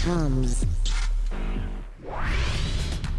TOMz.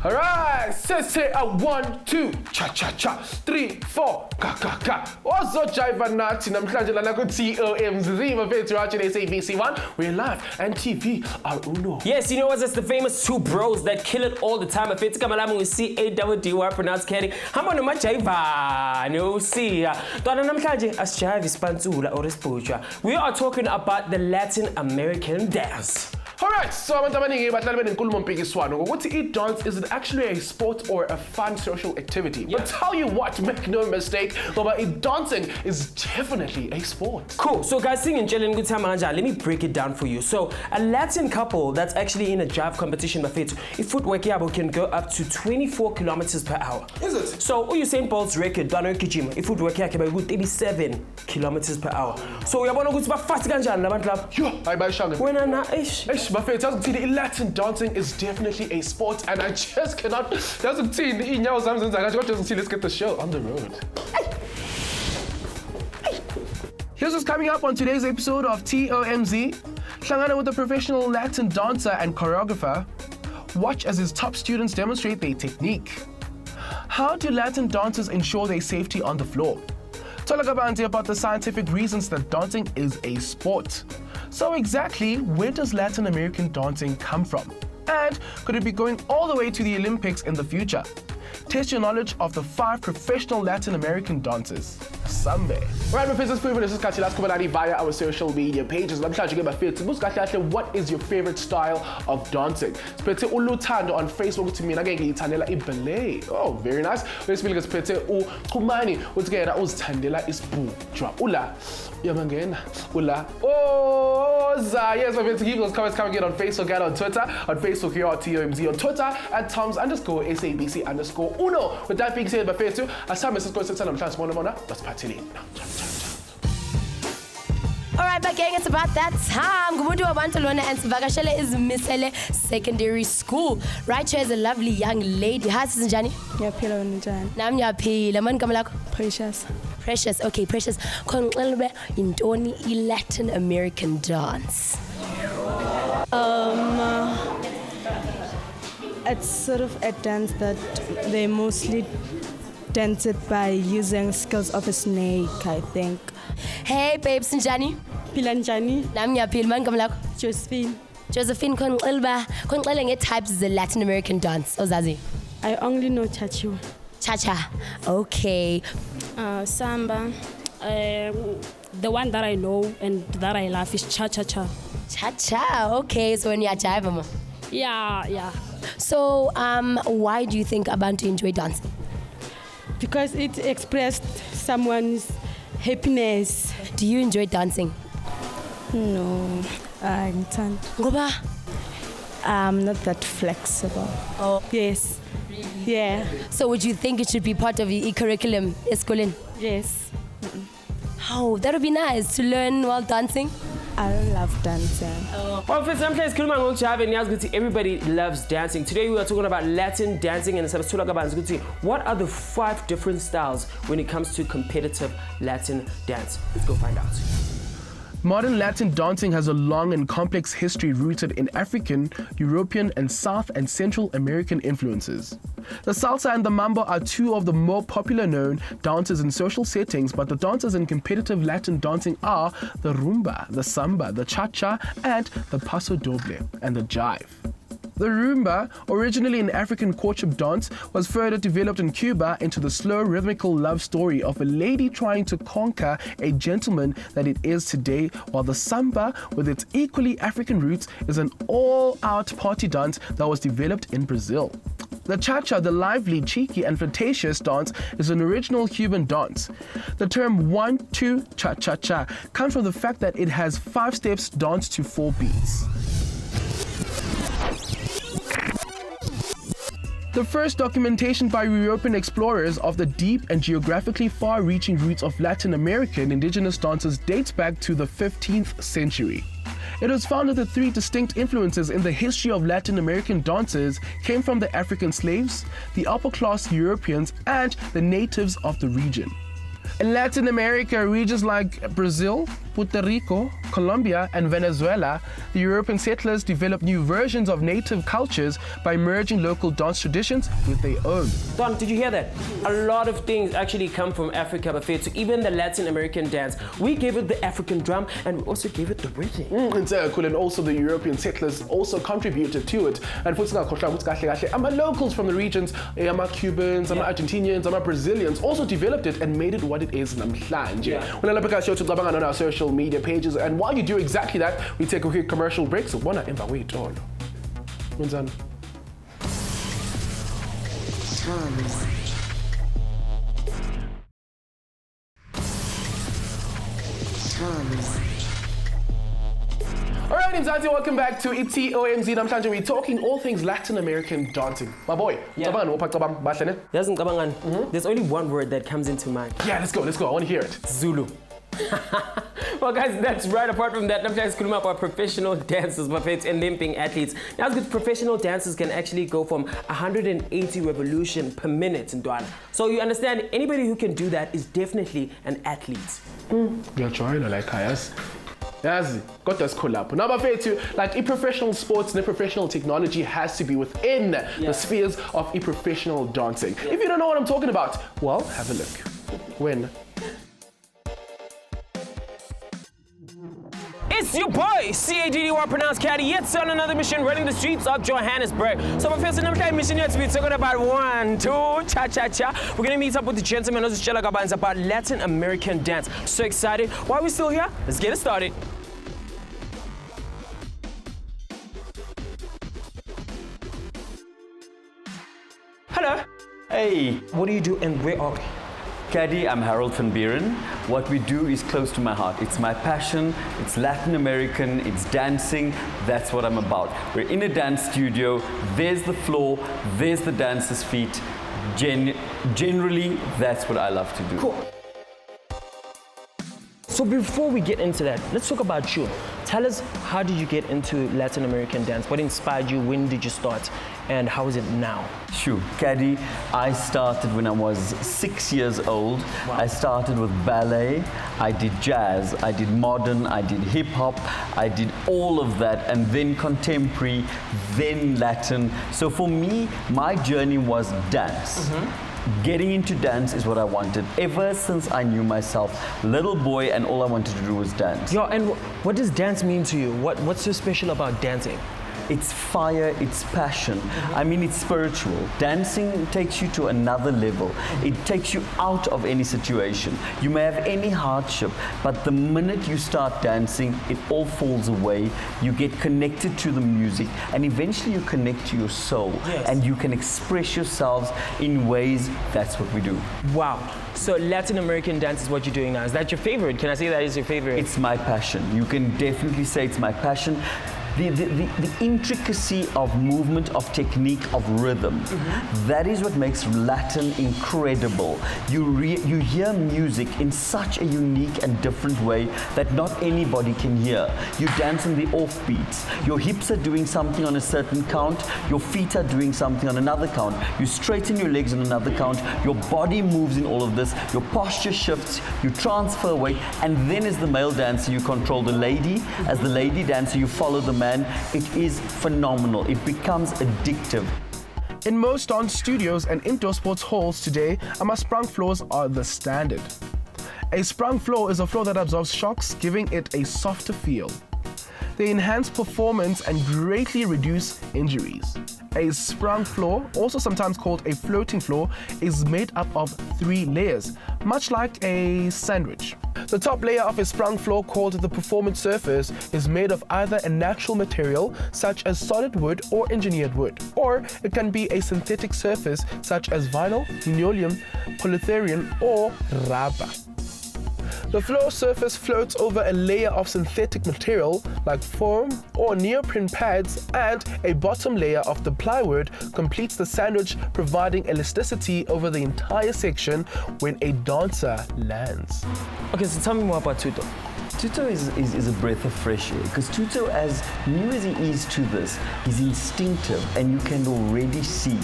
Alright, say a 1, 2, cha-cha-cha, 3, 4, ka-ka-ka. Also, Jiva Nati, namhlanje lana ku TOMz, Ziva Fethu watching SABC 1. We're live and TV are uno. Yes, you know what? That's the famous two bros that kill it all the time. If it's Kamalamu with C-A-W-D-Y pronounced Kenny. I'm on my Jiva. No, see. Dona namhlanje as Jiva Spanzula or Espoja. We are talking about the Latin American dance. Alright, so abantu abaningi bahlala benenkulumo mpikiswano ngokuthi i-dance is it actually a sport or a fun social activity? But tell you what, make no mistake, ngoba dancing is definitely a sport. Cool. So guys, singing challenge good time let me break it down for you. So a Latin couple that's actually in a jive competition bafethu, if footwork yabo can go up to 24 kilometers per hour. Is it? So Usain Bolt's record Dano Kijima, if footwork yakhe by good 37 kilometers per hour. So uyabona ukuthi bafast kanjani labantu lapha? Yo, ayibashanga. Wena na ish. Buffet doesn't see the Latin dancing is definitely a sport, and I just cannot. Doesn't see the let's get the show on the road. Here's what's coming up on today's episode of TOMz. Hlangana with a professional Latin dancer and choreographer. Watch as his top students demonstrate their technique. How do Latin dancers ensure their safety on the floor? Tolagabanti about the scientific reasons that dancing is a sport. So exactly, where does Latin American dancing come from? And could it be going all the way to the Olympics in the future? Test your knowledge of the 5 professional Latin American dancers. Samba. Right, my friends, this is Kachi Laskubalani via our social media pages. Let me try to get my favorite. What is your favorite style of dancing? Spete Ulutando on Facebook to me. Tandela ballet. Oh, very nice. Let's speak as Pete Kumani. What's going on? Tandela is Bujwa. Ula. Yamangena. Ula. Oh, yes, my friends, keep those comments coming in on Facebook and on Twitter. On Facebook, here at TOMz. On Twitter, at TOMz_SABC_Uno. With that being said, my friends, as time is going to send them Mona. That's Patili. Alright, my gang, it's about that time. Gumuntu wabantu and Sivakashele is Misele Secondary School. Right here is a lovely young lady. Hi, Sister Njani. Ngiyaphila njani? Nami ngiyaphila. Mani igama lakho? Precious. Precious. Okay, Precious. Khona intoni i-Latin American dance? It's sort of a dance that they mostly dance it by using skills of a snake, I think. Hey, babes, Njani. Phila njani? Nami ngiyaphila. Mani igama lakho? Josephine. Josephine, khona nge-types ze-Latin American dance. Ozazi? I only know Cha-Cha. Cha-Cha. Okay. Samba. The one that I know and that I love is Cha-Cha-Cha. Cha-Cha. Okay, so when you're jive, ma. Yeah. So, why do you think Abantu enjoy dancing? Because it expressed someone's happiness. Do you enjoy dancing? No, I can't. Ngoba? I'm not that flexible. Oh. Yes. Really? Yeah. So would you think it should be part of your curriculum, eskoleni? Yes. Oh, that would be nice to learn while dancing. I love dancing. Well, for some place, everybody loves dancing. Today we are talking about Latin dancing and what are the 5 different styles when it comes to competitive Latin dance? Let's go find out. Modern Latin dancing has a long and complex history rooted in African, European, and South and Central American influences. The salsa and the mambo are 2 of the more popular known dances in social settings, but the dances in competitive Latin dancing are the rumba, the samba, the cha-cha, and the paso doble, and the jive. The rumba, originally an African courtship dance, was further developed in Cuba into the slow rhythmical love story of a lady trying to conquer a gentleman that it is today, while the samba, with its equally African roots, is an all-out party dance that was developed in Brazil. The cha-cha, the lively, cheeky, and flirtatious dance, is an original Cuban dance. The term 1-2 cha-cha-cha comes from the fact that it has 5 steps danced to 4 beats. The first documentation by European explorers of the deep and geographically far-reaching roots of Latin American indigenous dances dates back to the 15th century. It was found that the 3 distinct influences in the history of Latin American dances came from the African slaves, the upper-class Europeans, and the natives of the region. In Latin America, regions like Brazil, Puerto Rico, Colombia, and Venezuela, the European settlers developed new versions of native cultures by merging local dance traditions with their own. Don, did you hear that? A lot of things actually come from Africa, but to even the Latin American dance. We gave it the African drum and we also gave it the rhythm. And also the European settlers also contributed to it. And locals from the regions, Cubans, Argentinians, Brazilians also developed it and made it what it is namhlanje. On our social media pages, and while you do exactly that, we take a quick commercial break. So why not wait all? Alright, Mzansi, welcome back to TOMz. Namhlanje we're talking all things Latin American dancing. My boy, there's only one word that comes into mind. Yeah, let's go. I want to hear it. Zulu. Well, guys, that's right. Apart from that, I'm just about our professional dancers, buffets, and Olympic athletes. Now, good professional dancers can actually go from 180 revolution per minute in Douala. So you understand, anybody who can do that is definitely an athlete. You're trying like yes. Yes, got us collab. Now, bafethu, like professional sports and professional technology has to be within the spheres of professional dancing. If you don't know what I'm talking about, well, have a look. When? It's your boy, CADDY, pronounced Caddy, yet on another mission running the streets of Johannesburg. So my first mission here to be talking about 1, 2, Cha-Cha-Cha. We're gonna meet up with the gentleman who's about Latin American dance. So excited. Why are we still here? Let's get it started. Hello. Hey. What do you do and where are we? Caddy, I'm Harold van Buren. What we do is close to my heart. It's my passion, it's Latin American, it's dancing, that's what I'm about. We're in a dance studio, there's the floor, there's the dancer's feet. Generally, that's what I love to do. Cool. So before we get into that, let's talk about you. Tell us, how did you get into Latin American dance? What inspired you? When did you start? And how is it now? Sure, Caddy, I started when I was 6 years old. Wow. I started with ballet, I did jazz, I did modern, I did hip hop, I did all of that, and then contemporary, then Latin. So for me, my journey was dance. Getting into dance is what I wanted ever since I knew myself. Little boy, and all I wanted to do was dance. Yo, and what does dance mean to you? What's so special about dancing? It's fire, it's passion. I mean, it's spiritual. Dancing takes you to another level. It takes you out of any situation. You may have any hardship, but the minute you start dancing, it all falls away. You get connected to the music, and eventually you connect to your soul. Yes. And you can express yourselves in ways. That's what we do. Wow. So Latin American dance is what you're doing now. Is that your favorite? Can I say that is your favorite? It's my passion. You can definitely say it's my passion. The intricacy of movement, of technique, of rhythm, that is what makes Latin incredible. You hear music in such a unique and different way that not anybody can hear. You dance in the offbeats. Your hips are doing something on a certain count. Your feet are doing something on another count. You straighten your legs on another count. Your body moves in all of this. Your posture shifts. You transfer away. And then as the male dancer, you control the lady. As the lady dancer, you follow the man. It is phenomenal. It becomes addictive. In most dance studios and indoor sports halls today, sprung floors are the standard. A sprung floor is a floor that absorbs shocks, giving it a softer feel. They enhance performance and greatly reduce injuries. A sprung floor, also sometimes called a floating floor, is made up of 3 layers, much like a sandwich. The top layer of a sprung floor, called the performance surface, is made of either a natural material such as solid wood or engineered wood, or it can be a synthetic surface such as vinyl, linoleum, polyurethane, or rubber. The floor surface floats over a layer of synthetic material like foam or neoprene pads, and a bottom layer of the plywood completes the sandwich, providing elasticity over the entire section when a dancer lands. Okay, so tell me more about Tuto. Tuto is a breath of fresh air, because Tuto, as new as he is to this, he's instinctive, and you can already see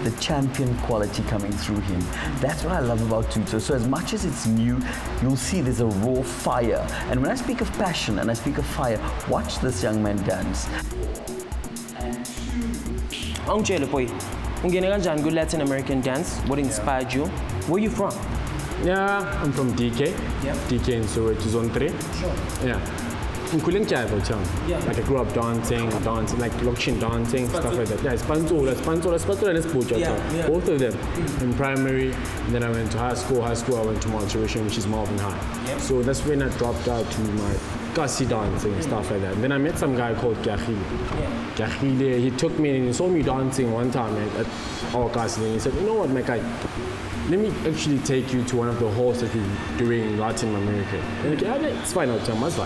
the champion quality coming through him. That's what I love about TOMz. So as much as it's new, you'll see there's a raw fire. And when I speak of passion and I speak of fire, watch this young man dance. Angela boy, ungene kanjani ku Latin American dance? What inspired you? Where you from? Yeah, I'm from DK. Yeah. DK in Soweto, Zone 3. Sure. Yeah. I'm Kuling Jaivo town. Yeah. Like I grew up dancing, like lokshin dancing, stuff like that. Yeah, Spantola and Espocha. Yeah. Both of them in primary. And then I went to high school. I went to Monteration, which is Malvern High. Yeah. So that's when I dropped out to my Kasi dancing and stuff like that. And then I met some guy called Gahile. Yeah. He took me and he saw me dancing one time at our Kasi. And he said, you know what, my guy, let me actually take you to one of the halls that we're doing in Latin America. And like, yeah, it's fine, I'll tell you.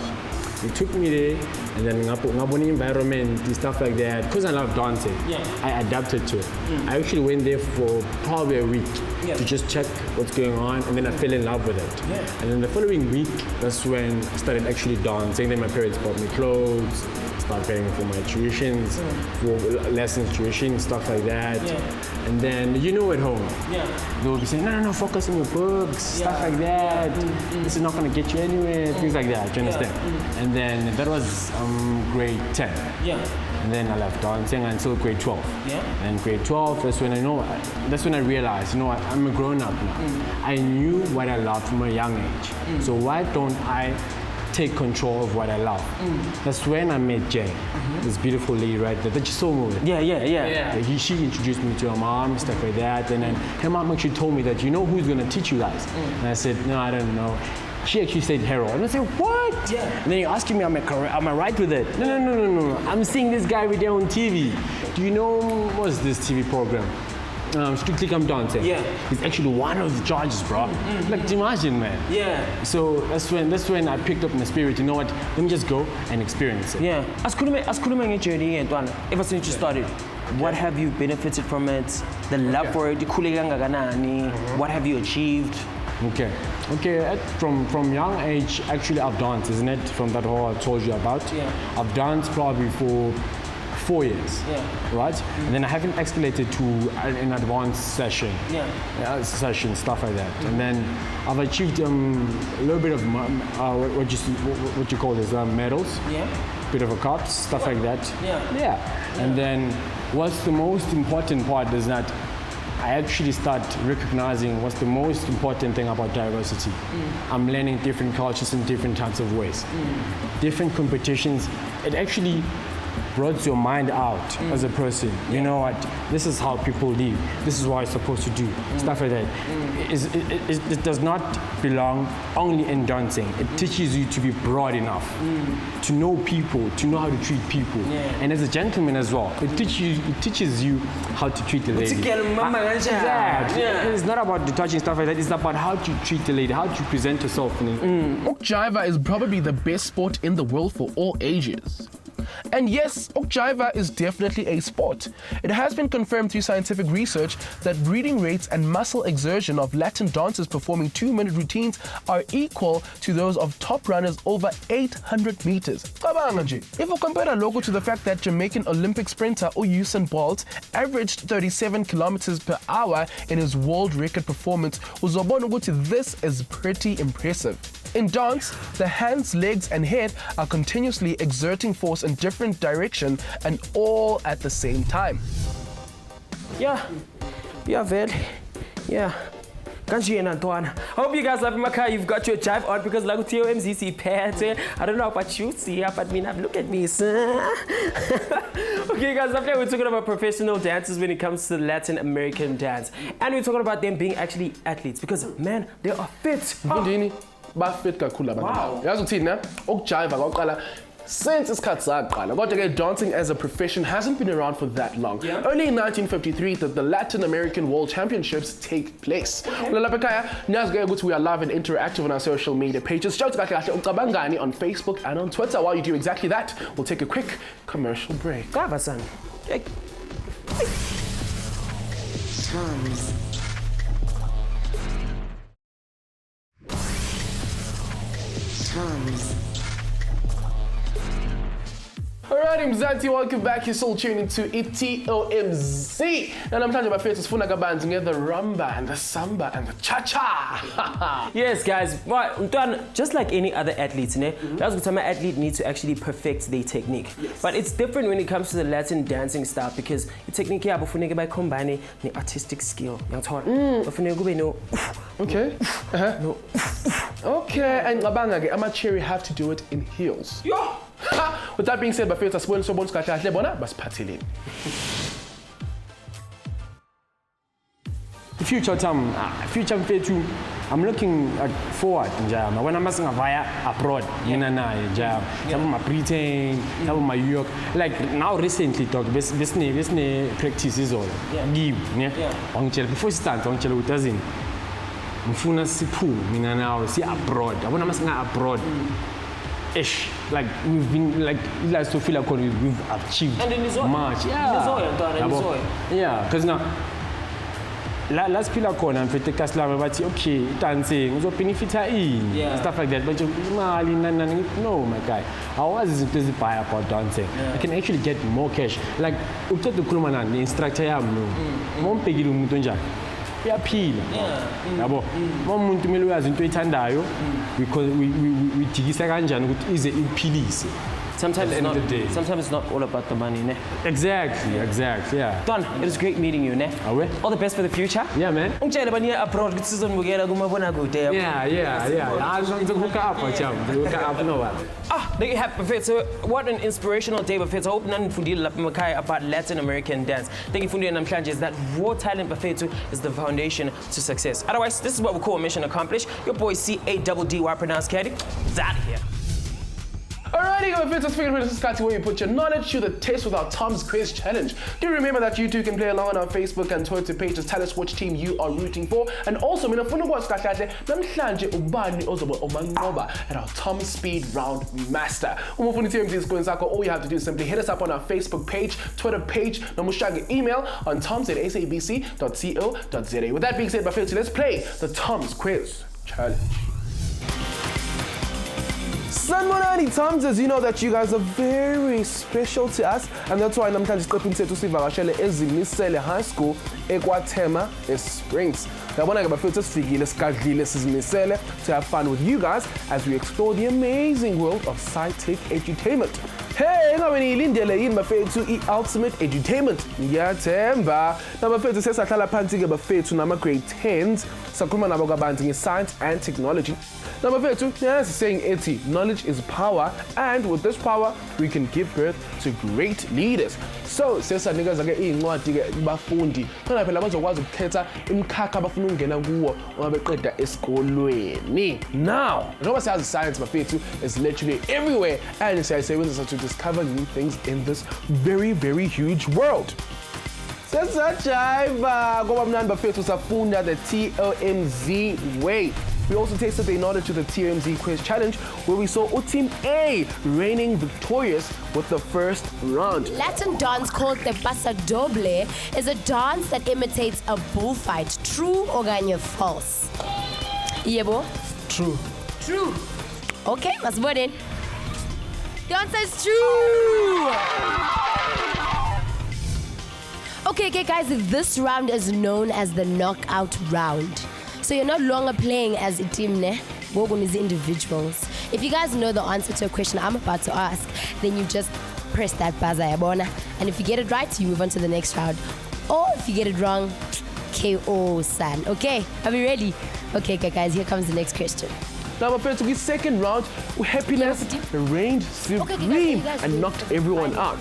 He took me there, and then ngaboni environment, stuff like that. Because I love dancing, I adapted to it. I actually went there for probably a week to just check what's going on, and then I fell in love with it. And then the following week, that's when I started actually dancing. Then my parents bought me clothes, started paying for my tuitions, for lessons, tuition, stuff like that. And then, at home, they will be saying, no, focus on your books, stuff like that. This is not going to get you anywhere, things like that, do you understand? And then that was grade 10. And then I left dancing until grade 12. And grade 12, that's when I realized, I'm a grown up now. I knew what I loved from a young age. So why don't I take control of what I love? That's when I met Jay, this beautiful lady right there that you saw moving. She introduced me to her mom, stuff like that, and then her mom actually told me that, who's gonna teach you guys? And I said, no, I don't know. She actually said Harold. And I said, what? And then you're asking me, am I right with it? No. I'm seeing this guy every day on TV. Do you know what's this TV program? Strictly Come Dancing. He's actually one of the judges, bro. Like, imagine, man. So that's when I picked up my spirit. You know what? Let me just go and experience it. Asikhulume ngejourney yentwana. Ever since you started, what have you benefited from it? The love for it, ikhule kangakanani? What have you achieved? Okay. From young age, actually, I've danced, isn't it? From that hall I told you about. I've danced probably for 4 years, right? And then I haven't escalated to an advanced session, stuff like that. And then I've achieved a little bit of what you call this, medals, bit of a cups, stuff like that. And then what's the most important part is that I actually start recognizing what's the most important thing about diversity. I'm learning different cultures in different types of ways. Different competitions, it actually broadens your mind out as a person. You know what? This is how people live. This is what I'm supposed to do. Stuff like that. It does not belong only in dancing. It teaches you to be broad enough, to know people, to know how to treat people. And as a gentleman as well, it teaches you how to treat the lady. It's not about the touching stuff like that. It's about how to treat the lady, how to present yourself. Okjiva is probably the best sport in the world for all ages. And yes, Okjiva is definitely a sport. It has been confirmed through scientific research that breathing rates and muscle exertion of Latin dancers performing 2-minute routines are equal to those of top runners over 800 meters. If we compare logo to the fact that Jamaican Olympic sprinter Usain Bolt averaged 37 kilometers per hour in his world record performance, this is pretty impressive. In dance, the hands, legs, and head are continuously exerting force in different direction and all at the same time. I hope you guys love my car. You've got your jive on because like TOMZ pet. I don't know about you, see, but look at me, sir. Okay, guys, after we're talking about professional dancers when it comes to Latin American dance, and we're talking about them being actually athletes because man, they are fit. Bafit kakhulu abantu. Yazi ukuthini na? Ukujiva kwaqala since isikhathi saqala. Kodwa ke dancing as a profession hasn't been around for that long. Only in 1953 that the Latin American World Championships take place. Lapha ekhaya niyazi ke ukuthi we are live and interactive on our social media pages. Shout kahle kahle ucabangani on Facebook and on Twitter. While you do exactly that, we'll take a quick commercial break. Kava son. TOMz. TOMz. Alrighty, Mzansi, welcome back. You're still tuning to TOMz. And I'm talking about first Funa Gabanzi, the Rumba and the Samba and the Cha-Cha. Yes, guys, but just like any other athletes, that's what my athlete needs to actually perfect their technique. Yes. But it's different when it comes to the Latin dancing style because the technique here, but by combining the artistic skill. Okay. No. Okay, and Ngabanga, amateur have to do it in heels. Yo! With that being said, bafethu asibone sobona kahle bona basiphatheleni. The future Tom, future mfethu, I'm looking forward njama. When I'm asking via abroad, mina naye njama. Some my Britain, some my New York. Like now recently talk this practice is all. Give, yeah. Ongitshela before start ongitshela ukuthi azini. Mfuna siphume mina nawe si abroad. Yabona masinga abroad. Ish, like we've been like let's to feel like we've achieved much. Yeah, because now let's feel like on and fete kaslam but okay dancing uzo benefita in stuff like that but no my guy I was busy buy about dancing. I can actually get more cash like ukuthatha ukukhuluma nani the instructor yami no mompekile umuntu onjani uyaphila yabo umuntu kumele uyazi into oyithandayo because we digisa kanjani ukuthi ize iphilise. Sometimes it's not all about the money, ne? Exactly, yeah. Don, it was great meeting you, ne? All the best for the future. Yeah, man. Ungitshela baniya abroad ukuthi sizonibukela kumabonakude. Yeah. I'm going to hook up, There you have it. So what an inspirational day, Bafethu. I hope none fundile lapha emakhaya about Latin American dance. Thank you for doing namhlanje is that raw talent, Bafethu, is the foundation to success. Otherwise, this is what we call mission accomplished. Your boy SABC pronounced Caddy. That here. Alrighty, Bafethu, let's figure out this is where you put your knowledge to the test with our TOMz quiz challenge. Do remember that you too can play along on our Facebook and Twitter pages. Tell us which team you are rooting for. And also, namhlanje ubani ozoba omanqoba at our TOMz Speed Round Master. All you have to do is simply hit us up on our Facebook page, Twitter page, nomushange email on tomz@sabc.co.za. With that being said, Bafethu, let's play the TOMz quiz challenge. Sanibonani TOMz, as you know that you guys are very special to us, and that's why namhlanje siqephe sethu sivakashele ezimisele high school eKwaThema eSprings. Yabona ke bafethu sifikile sigadlile sizimisele to have fun with you guys as we explore the amazing world of sci-tech edutainment. Hey, ngabe niyilindele yini bafethu i-ultimate edutainment? Ngiyathemba. Na bafethu sesahlala phansi ke bafethu nama grade 10s sakhuluma nabo kabanzi nge-science and technology. Now, bafethu, yes, saying ethi, knowledge is power, and with this power, we can give birth to great leaders. So, sesanikeza ke incwadi ke bafundi. Khona phela bazokwazi ukukhetha imkhakha abafuna ukungena kuwo uma beqeda esikolweni. Now, njengoba siyazi science bafethu is literally everywhere, and siyayisebenzisa to discover new things in this very, very huge world. Sesajaiva ngoba mnandi bafethu safunda the TOMz way. We also tasted the knowledge to the TOMz quiz challenge where we saw Team A reigning victorious with the first round. Latin dance called the Paso Doble is a dance that imitates a bullfight. True or false? Yebo? True. True. Okay, let's vote in. The answer is true. Okay, guys, this round is known as the knockout round. So you're no longer playing as a team, ne? Wogun is individuals. If you guys know the answer to a question I'm about to ask, then you just press that buzzer, yabona. And if you get it right, you move on to the next round. Or if you get it wrong, KO, son. Okay, are we ready? Okay, guys, here comes the next question. Now, my friends, the second round, happiness reigned supreme and knocked everyone out.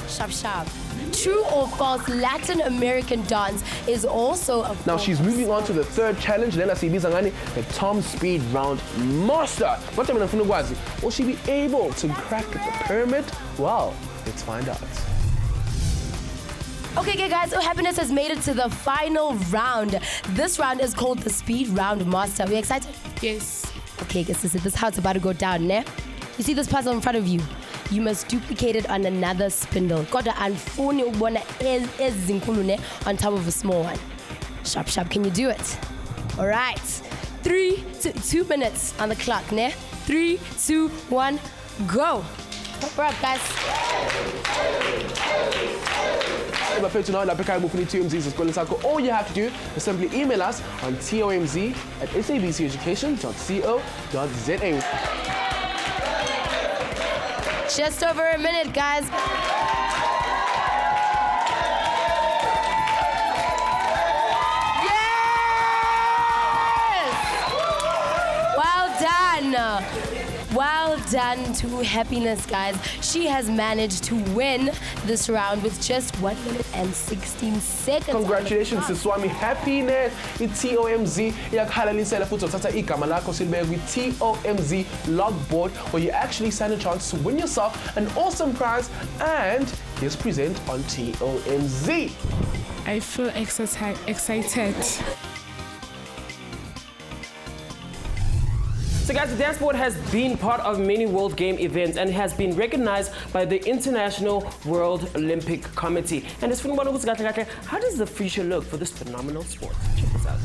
Sharp. True or false, Latin American dance is also a Now she's moving on to the third challenge. Lena sibiza ngani the TOMz Speed Round Master. What time nafuna ukwazi? Will she be able to crack the pyramid? Well, let's find out. Okay, guys, so Happiness has made it to the final round. This round is called the Speed Round Master. Are we excited? Yes. Okay, guys, this is how it's about to go down, ne? You see this puzzle in front of you? You must duplicate it on another spindle. Kodwa anifuni ukubona ezinkulu ne on top of a small one. Sharp. Can you do it? All right. 2 minutes on the clock, ne? 3, 2, 1, go. Pop her up, guys. All you have to do is simply email us on tomz@sabceducation.co.za. Just over a minute, guys. Yes! Well done. Well done to Happiness, guys. She has managed to win this round with just 1 minute and 16 seconds. Congratulations, Siswami. Happiness. I-TOMZ iyakhalalisela futhi uthatha igama lakho silibeke kwi-TOMZ logboard where you actually stand a chance to win yourself an awesome prize and here's present on TOMZ. I feel excited. So guys, the dance sport has been part of many World Game events and has been recognized by the International World Olympic Committee. And it's how does the future look for this phenomenal sport? Check this out.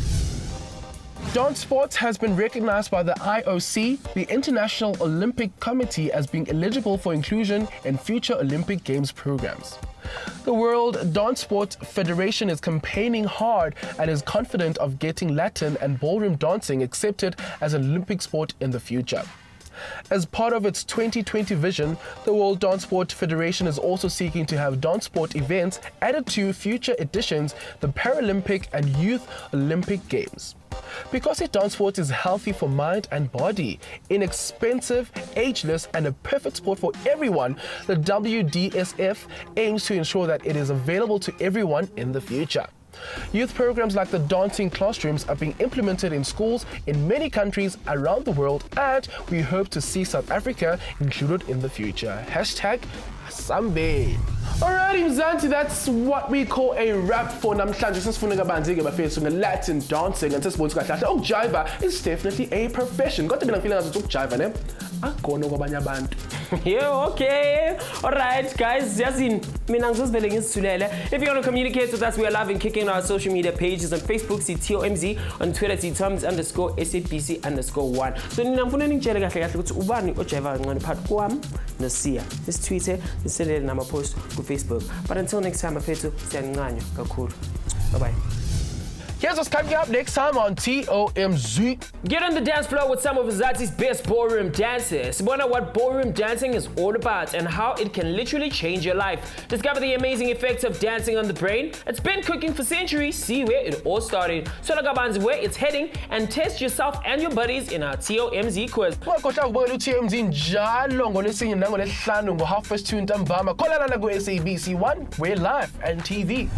Dance sports has been recognized by the IOC, the International Olympic Committee, as being eligible for inclusion in future Olympic Games programs. The World Dance Sport Federation is campaigning hard and is confident of getting Latin and ballroom dancing accepted as an Olympic sport in the future. As part of its 2020 vision, the World Dance Sport Federation is also seeking to have dance sport events added to future editions, the Paralympic and Youth Olympic Games. Because dance sport is healthy for mind and body, inexpensive, ageless, and a perfect sport for everyone, the WDSF aims to ensure that it is available to everyone in the future. Youth programs like the dancing classrooms are being implemented in schools in many countries around the world, and we hope to see South Africa included in the future. Samba. Alrighty, Mzansi, that's what we call a wrap for namhlanje. Sesifuna kabanzi ke bafethu nge-Latin dancing and sesibonisa kahle ukujiva is definitely a profession. Kodwa mina ngifila ngathi ukujiva ne akukona kwabanye abantu. Yeah, okay. Alright, guys. If you want to communicate with us, we are live and kicking our social media pages on Facebook, see TOMZ, on Twitter, see TOMz_SABC_1. So, just tweet it, send it in our post on Facebook. But until next time, bye-bye. Here's what's coming up next time on TOMZ. Get on the dance floor with some of Zati's best ballroom dancers. Wonder what ballroom dancing is all about and how it can literally change your life. Discover the amazing effects of dancing on the brain. It's been cooking for centuries. See where it all started. So Lagaban's where it's heading and test yourself and your buddies in our TOMZ quiz. TOMZ njalo ngolwesinye nangolwesihlanu ngo-2:30 ntambama. Kholana ku SABC 1, we're live and TV.